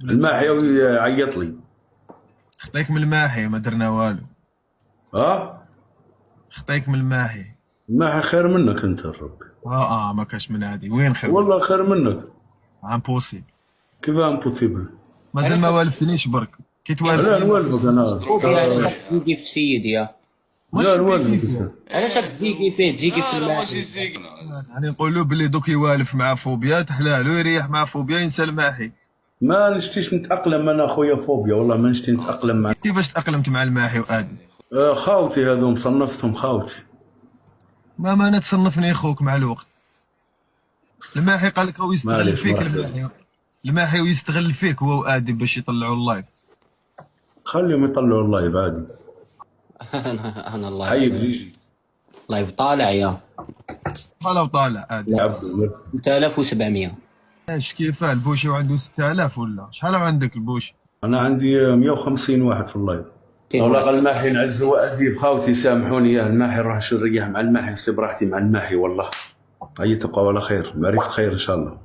الماحي يعيط لي. خطيك من الماحي ما درنا والو. خطيك من الماحي. الماحي خير منك انت الرب. ما كاش من هادي، وين خير؟ والله خير منك. امبوسيبل. كيف امبوسيبل؟ مازال ما والفتنيش برك كي توالف. لا نولفك انا. تزيقي في سيدي يا. لا نولفك. علاش راك تزيقي فيه؟ تزيقي في الماحي. يعني نقولوا بلي دوك يوالف مع فوبيا تحلالو يريح مع فوبيا ينسى الماحي. ما نشتيش نتاقلم انا خويا فوبيا، والله ما نشتي نتاقلم مع. كيفاش تاقلمت مع الماحي وادي؟ خاوتي هذوم صنفتهم خاوتي. ما انا تصنفني اخوك مع الوقت. الماحي قال لك هو يستغل فيك الماحي ويستغل فيك هو وادي باش يطلعوا اللايف. خليهم يطلعوا اللايف عادي. انا اللايف عيب يجي لايف طالع يا. طالع عادي. 3700. ايش كيفاه البوشي وعنده 6000 ولا شحال عندك البوشي؟ انا عندي 150 واحد في اللايف. والله الماحي نعز وادي بخاوتي سامحوني يا الماحي نروح نريح مع الماحي نسيب راحتي مع الماحي والله. اي تقوى ولا خير معرفة خير ان شاء الله.